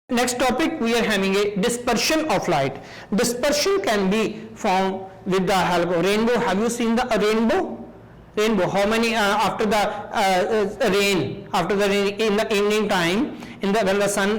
Next topic, we are having a dispersion of light. Dispersion can be found with the help of rainbow. Have you seen the rainbow? Rainbow. How many after the rain? After the rain in the evening time, when the sun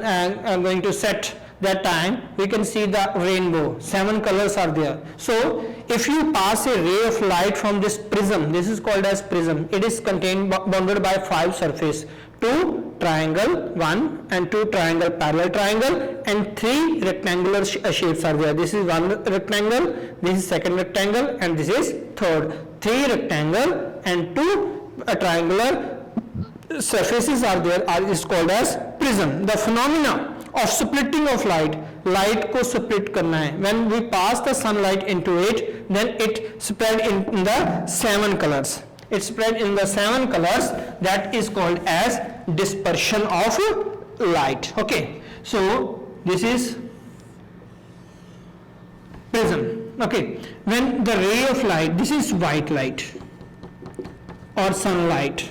going to set, that time we can see the rainbow. 7 colors are there. So if you pass a ray of light from this prism, this is called as prism. It is contained bounded by 5 surface. 2 triangle, 1 and 2 triangle, parallel triangle, and 3 rectangular shapes are there. This is 1 rectangle, this is 2nd rectangle, and this is 3rd. 3 rectangle and 2 triangular surfaces are there, is called as prism. The phenomena of splitting of light को split करना है. When we pass the sunlight into it, then it spread in the 7 colors. It spread in the 7 colors. That is called as dispersion of light. Okay, so this is prism. Okay, when the ray of light, this is white light or sunlight.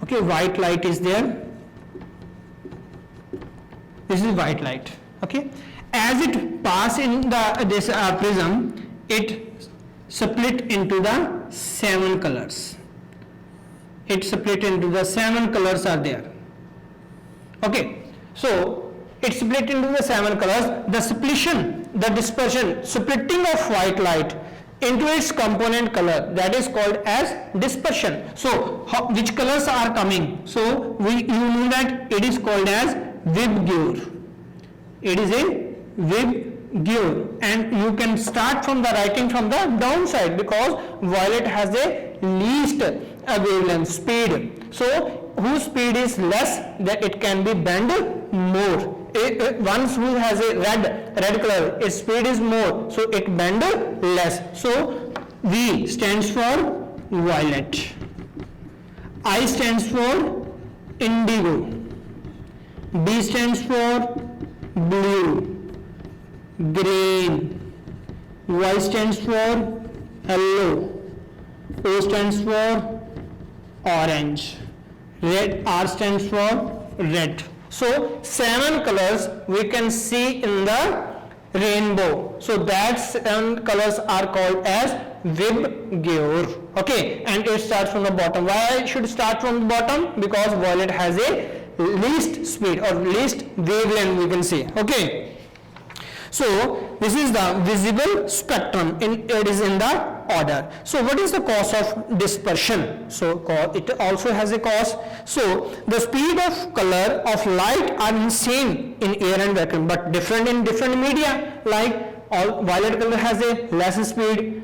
Okay, white light is there. This is white light. Okay, as it pass in this prism, it split into the 7 colors. It split into the 7 colors are there. Okay, so it split into the 7 colors. The splitting, the dispersion, splitting of white light into its component color, that is called as dispersion. So which colors are coming? So you know that it is called as Vibgyor. It is a Vibgyor, and you can start from the writing from the downside because violet has a least wavelength speed. So whose speed is less, that it can be bent more. Once who has a red color, its speed is more, so it bend less. So V stands for violet, I stands for indigo, B stands for blue, green, Y stands for yellow, O stands for orange, red, R stands for red. So 7 colors we can see in the rainbow. So that 7 colors are called as Vibgyor. Okay, and it starts from the bottom. Why I should start from the bottom? Because violet has a least speed or least wavelength, we can say. Okay, so this is the visible spectrum. It is in the order. So what is the cause of dispersion? So it also has a cause. So the speed of color of light are same in air and vacuum, but different in different media. Like violet color has a less speed,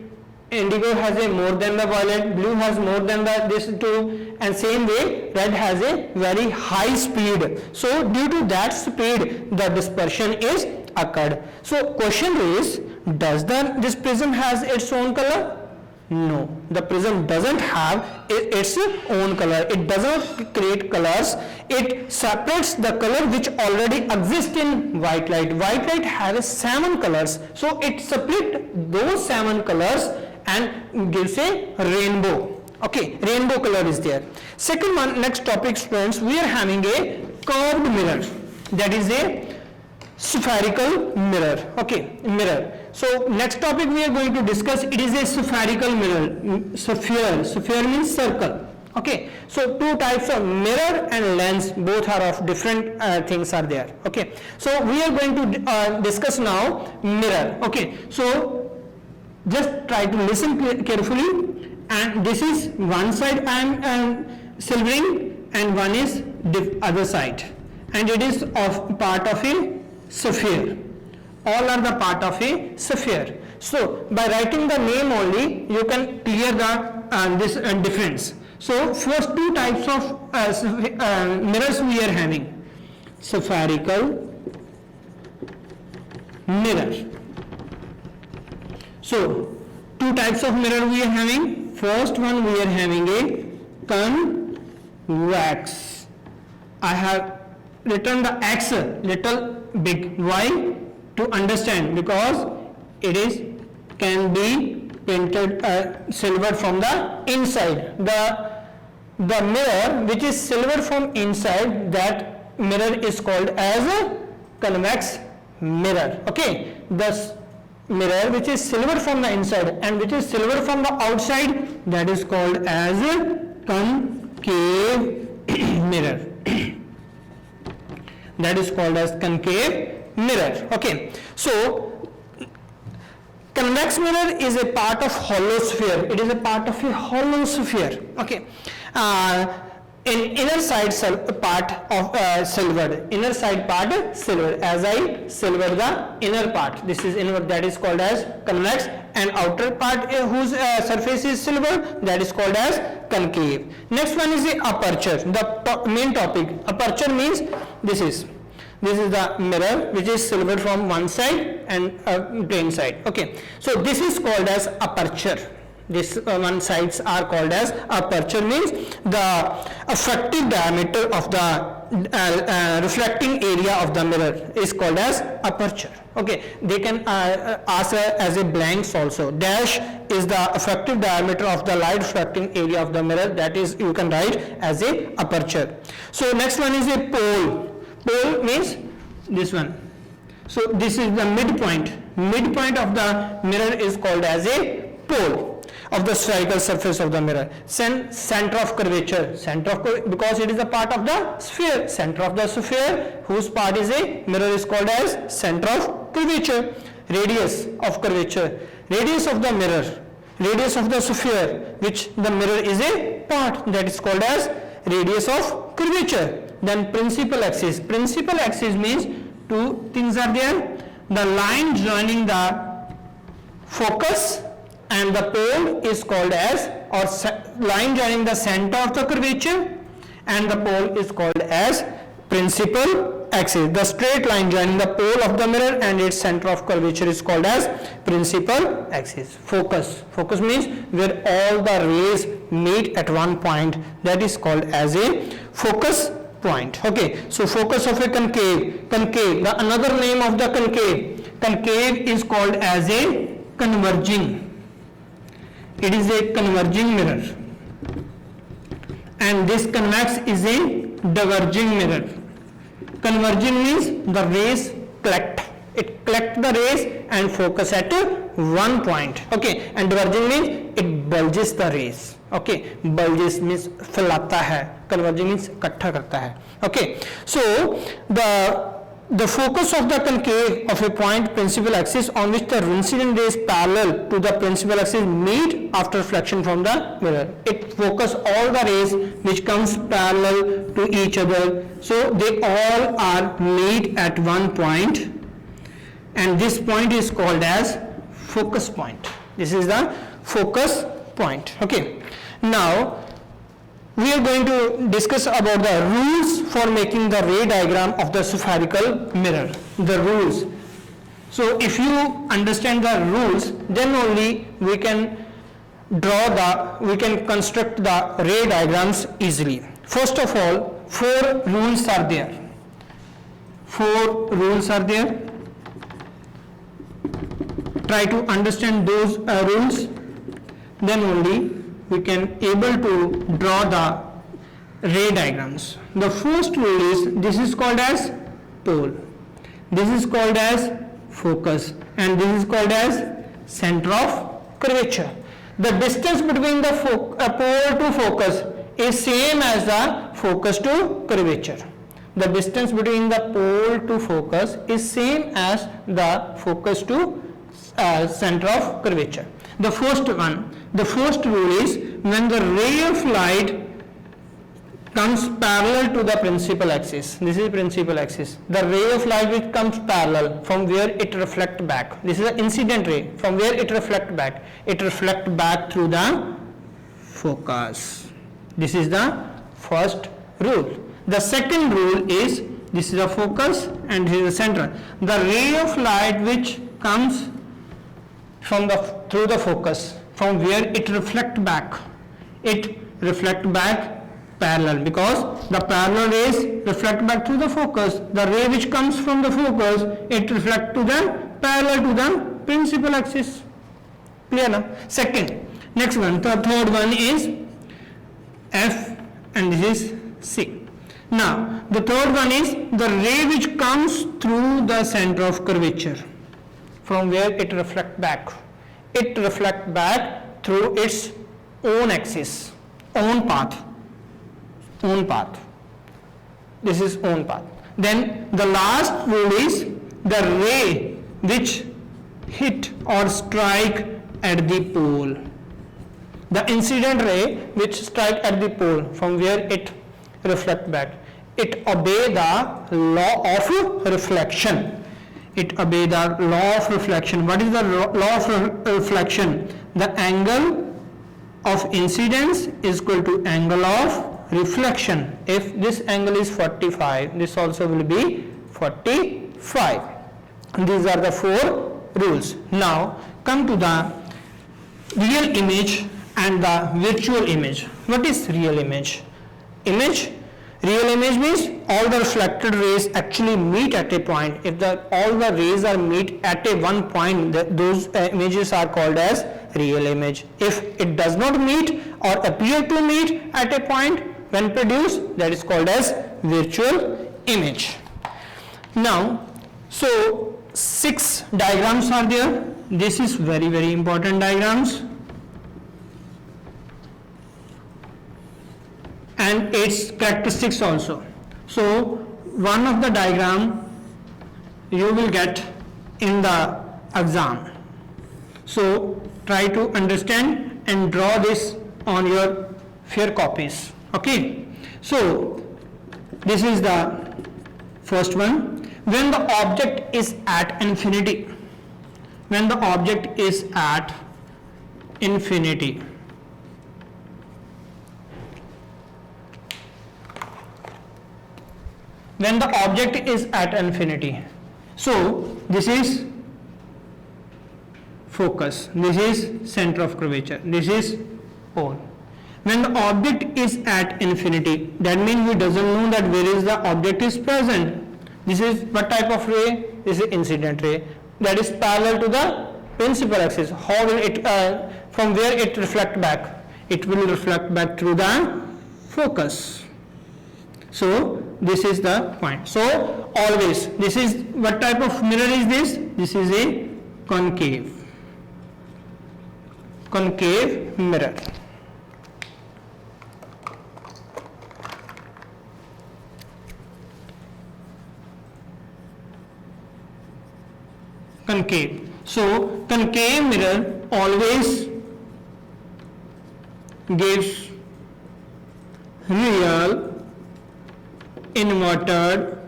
indigo has a more than the violet, blue has more than this two, and same way red has a very high speed. So due to that speed, the dispersion is occurred. So question is, does this prism has its own color? No, the prism doesn't have its own color. It doesn't create colors. It separates the color which already exists in white light. White light has 7 colors, so it splits those 7 colors and gives a rainbow. Okay, rainbow color is there. Second one, next topic students, we are having a curved mirror, that is a spherical mirror. Okay, mirror. So next topic we are going to discuss, it is a spherical mirror. Sphere means circle. Okay, so 2 types of mirror and lens, both are of different things are there. Okay, so we are going to discuss now mirror. Okay, so just try to listen carefully, and this is one side I am silvering and one is the other side, and it is of part of a sphere. All are the part of a sphere. So by writing the name only, you can clear the this difference. So first 2 types of mirrors we are having: spherical mirror. So 2 types of mirror we are having. First one we are having a convex. I have written the X little big. Why? To understand, because it is can be painted silver from the inside. The mirror which is silver from inside, that mirror is called as a convex mirror. Okay, the mirror which is silver from the inside and which is silver from the outside, that is called as concave mirror. That is called as concave mirror. Okay, so convex mirror is a part of hollow sphere. It is a part of a hollow sphere. Okay, in inner side part of silver, inner side part silver, as I silver the inner part, this is inner, that is called as convex, and outer part whose surface is silver, that is called as concave. Next one is the aperture, the main topic. Aperture means this is the mirror which is silver from one side and plain side. Okay, so this is called as aperture. This one sides are called as aperture, means the effective diameter of the reflecting area of the mirror is called as aperture. Okay, they can ask as a blanks also. Dash is the effective diameter of the light reflecting area of the mirror, that is you can write as a aperture. So next one is a pole. Pole means this one. So this is the midpoint. Midpoint of the mirror is called as a pole of the spherical surface of the mirror. Center of curvature, because it is a part of the sphere. Center of the sphere whose part is a mirror is called as center of curvature. Radius of curvature, radius of the mirror, radius of the sphere which the mirror is a part, that is called as radius of curvature. Then principal axis. Principal axis means two things are there. The line joining the focus and the pole is called as, or line joining the center of the curvature and the pole is called as principal axis. The straight line joining the pole of the mirror and its center of curvature is called as principal axis. Focus. Focus means where all the rays meet at one point, that is called as a focus point. Okay, so focus of a concave. Concave, the another name of the concave. Concave is called as a converging. It is a converging mirror, and this convex is a diverging mirror. Converging means the rays collect. It collect the rays and focus at one point. Okay, and diverging means it bulges the rays. Okay, bulges means फैलाता है, converging means इकट्ठा करता है. Okay, so the focus of the concave of a point principal axis on which the incident rays parallel to the principal axis meet after reflection from the mirror. It focus all the rays which comes parallel to each other, so they all are meet at one point, and this point is called as focus point. This is the focus point. Okay, now we are going to discuss about the rules for making the ray diagram of the spherical mirror. The rules. So if you understand the rules, then only we can construct the ray diagrams easily. First of all, 4 rules are there. 4 rules are there. Try to understand those rules, then only we can able to draw the ray diagrams. The first rule is, this is called as pole, this is called as focus, and this is called as center of curvature. The distance between the pole to focus is same as the focus to curvature. The distance between the pole to focus is same as the focus to center of curvature. The first rule is, when the ray of light comes parallel to the principal axis, this is principal axis, the ray of light which comes parallel from where it reflects back, this is an incident ray, from where it reflects back through the focus. This is the first rule. The second rule is, this is the focus and this is the center. The ray of light which comes through the focus, from where it reflect back parallel, because the parallel rays reflect back through the focus. The ray which comes from the focus, it reflect to the parallel to the principal axis. Clear now? Second, next one, the third one is F and this is C. Now the third one is the ray which comes through the center of curvature, from where it reflects back. It reflects back through its own axis, own path. This is own path. Then the last rule is the ray which hit or strike at the pole. The incident ray which strike at the pole, from where it reflect back, it obey the law of reflection. It obey the law of reflection. What is the law of reflection? The angle of incidence is equal to angle of reflection. If this angle is 45, this also will be 45. These are the four rules. Now come to the real image and the virtual image. What is real image? Real image means all the reflected rays actually meet at a point. If all the rays are meet at a one point, those images are called as real image. If it does not meet or appear to meet at a point when produced, that is called as virtual image. Now, so 6 diagrams are there. This is very important diagrams, and its characteristics also. So one of the diagram you will get in the exam. So try to understand and draw this on your fair copies. Okay. So this is the first one. When the object is at infinity. When the object is at infinity. When the object is at infinity. So this is focus, this is center of curvature, this is pole. When the object is at infinity, that means we doesn't know that where is the object is present. This is what type of ray? This is incident ray, that is parallel to the principal axis. How will it, from where it reflect back? It will reflect back through the focus. So this is the point. So always, this is what type of mirror is this? This is a concave mirror. Concave. So concave mirror always gives real, inverted.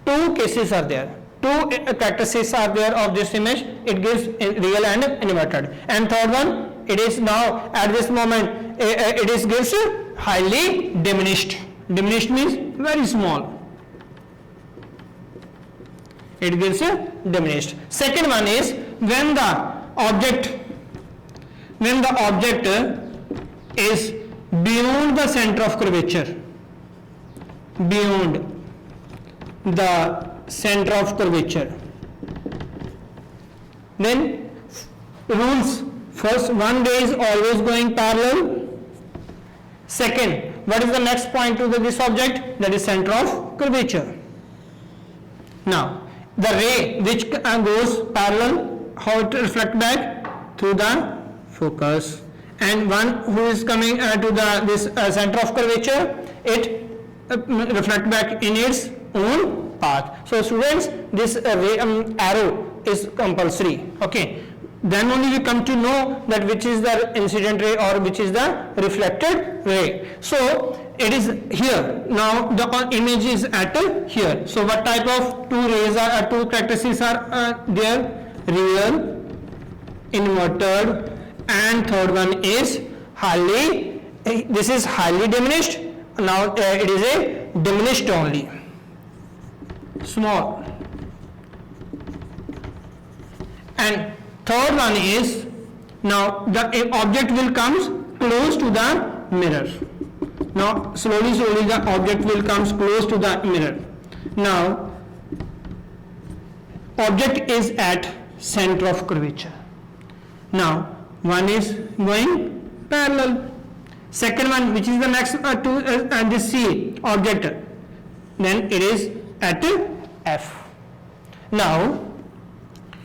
Two cases are there. Two characteristics are there of this image. It gives real and inverted. And third one, it is now at this moment it is gives highly diminished. Diminished means very small. It gives diminished. Second one is when the object is beyond the center of curvature. Beyond the center of curvature. Then rules. First, one ray is always going parallel. Second, what is the next point to this object? That is center of curvature. Now, the ray which goes parallel, how it reflect back? Through the focus. And one who is coming to this center of curvature, it reflect back in its own path. So students, this ray arrow is compulsory. Okay. Then only we come to know that which is the incident ray or which is the reflected ray. So it is here. Now the image is at here. So what type of two rays are, two characteristics are there? Real, inverted, and third one is highly. This is highly diminished. Now it is a diminished only. Small. And third one is, now the object will come close to the mirror. Now slowly the object will come close to the mirror. Now object is at center of curvature. Now one is going parallel. Second one, which is the next to this C object, then it is at F. Now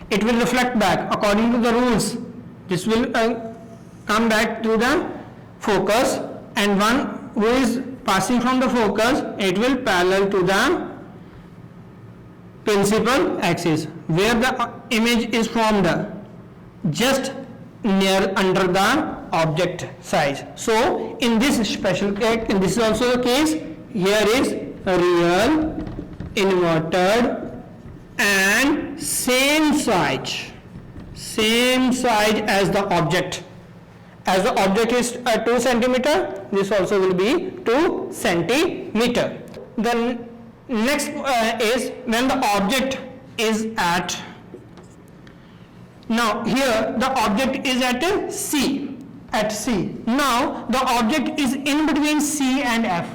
it will reflect back according to the rules. This will come back to the focus, and one who is passing from the focus, it will parallel to the principal axis where the image is formed just near under the object size. So in this special case, this is also the case, here is real, inverted and same size as the object. As the object is 2 centimeter, this also will be 2 centimeter. The next is when the object is at, now here the object is at C, now the object is in between C and F,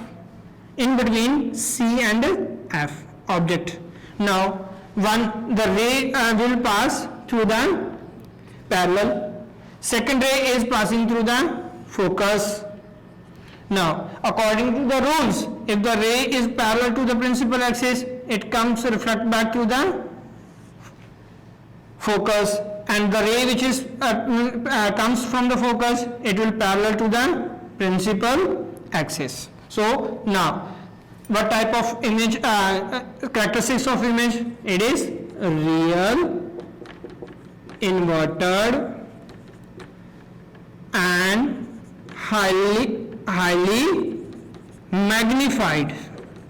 object. Now the ray will pass through the parallel, second ray is passing through the focus. Now according to the rules, if the ray is parallel to the principal axis, it comes reflect back to the focus, and the ray which is comes from the focus, it will parallel to the principal axis. So now what type of image, characteristics of image? It is real, inverted and highly magnified.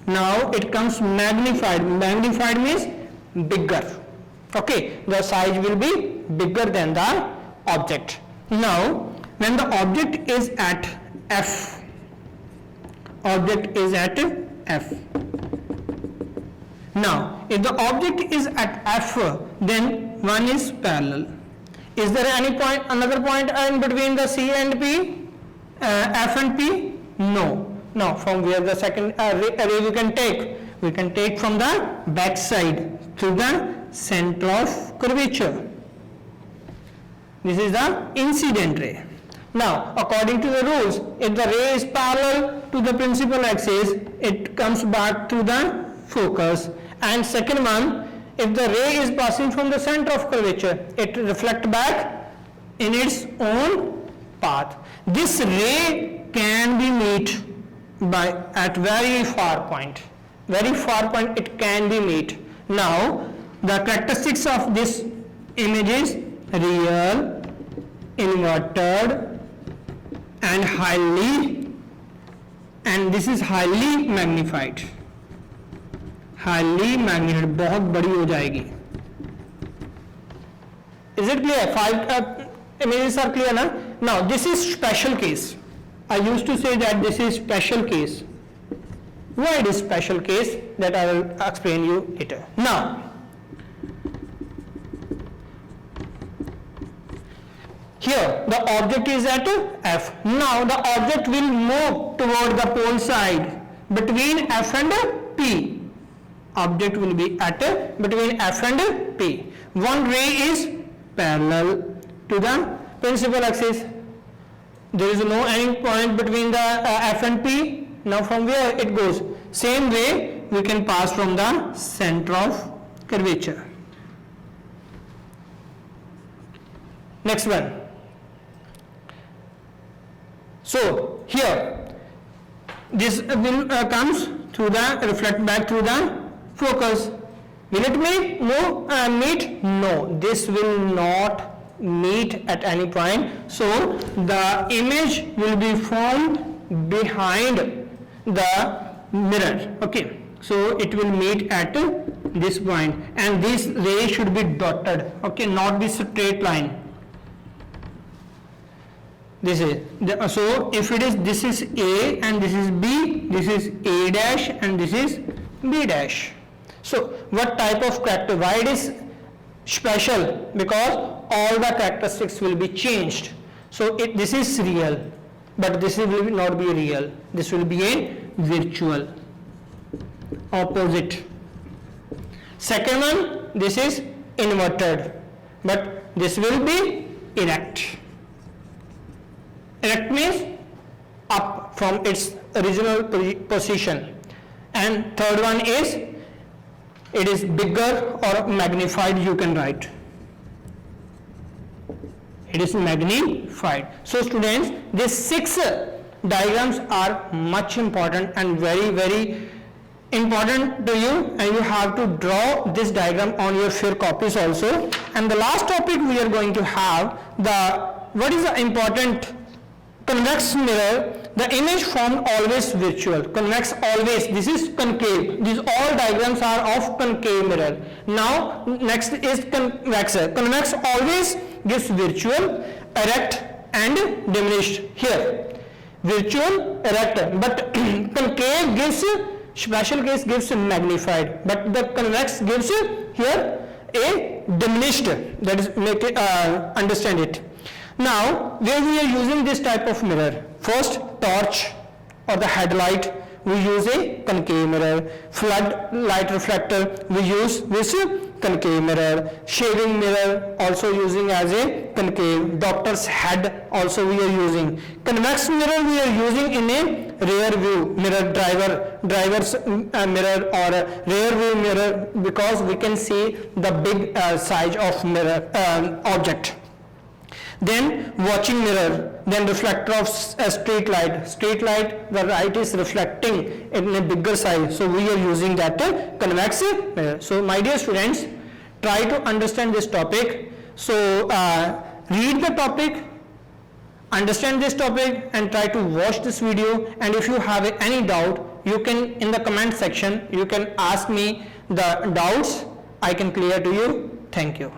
Now it comes magnified means bigger. Okay, the size will be bigger than the object. Now when the object is at F, now if the object is at F, then one is parallel. Is there any point, another point in between the C and P, F and P? No. Now from where the second ray we can take from the back side to the center of curvature. This is the incident ray. Now according to the rules, if the ray is parallel to the principal axis, it comes back to the focus, and second one, if the ray is passing from the center of curvature, it reflects back in its own path. This ray can be met by at very far point it can be met. Now the characteristics of this image is real, inverted and this is highly magnified, बहुत बड़ी हो जाएगी. Is it clear? 5 images are clear na? Now this is special case. I used to say that this is special case. Why it is special case, that I will explain you later. Now here the object is at F. Now the object will move toward the pole side between F and P. Object will be at between F and P. One ray is parallel to the principal axis. There is no any point between the F and P. Now from where it goes? Same way we can pass from the center of curvature. Next one. So here this will comes through the reflect back through the focus. Will it meet? No. Meet? No. This will not meet at any point. So the image will be formed behind the mirror. Okay. So it will meet at this point, and this ray should be dotted. Okay, not be straight line. This is so if it is, this is A and this is B, this is A dash and this is B dash. So what type of character? Why it is special? Because all the characteristics will be changed. So this is real, but this will not be real. This will be a virtual, opposite. Second one, this is inverted, but this will be erect. Erect means up from its original position. And third one is it is bigger or magnified, you can write. It is magnified. So students, these 6 diagrams are much important and very important to you, and you have to draw this diagram on your fair copies also. And the last topic we are going to have what is the important convex mirror. The image formed always virtual, convex always, this is concave, these all diagrams are of concave mirror. Now next is convex. Convex always gives virtual, erect and diminished. Here virtual, erect, but concave gives, special case gives magnified, but the convex gives here a diminished. That is, make it understand it. Now where we are using this type of mirror, first torch or the headlight, we use a concave mirror. Flood light reflector, we use this concave mirror. Shaving mirror also using as a concave. Doctor's head also we are using. Convex mirror we are using in a rear view mirror, driver's mirror or a rear view mirror, because we can see the big size of mirror object. Then watching mirror, then reflector of street light. Street light, the light is reflecting in a bigger size, so we are using that convex mirror. So my dear students, try to understand this topic. So read the topic, understand this topic, and try to watch this video. And if you have any doubt, you can, in the comment section, you can ask me the doubts, I can clear to you. Thank you.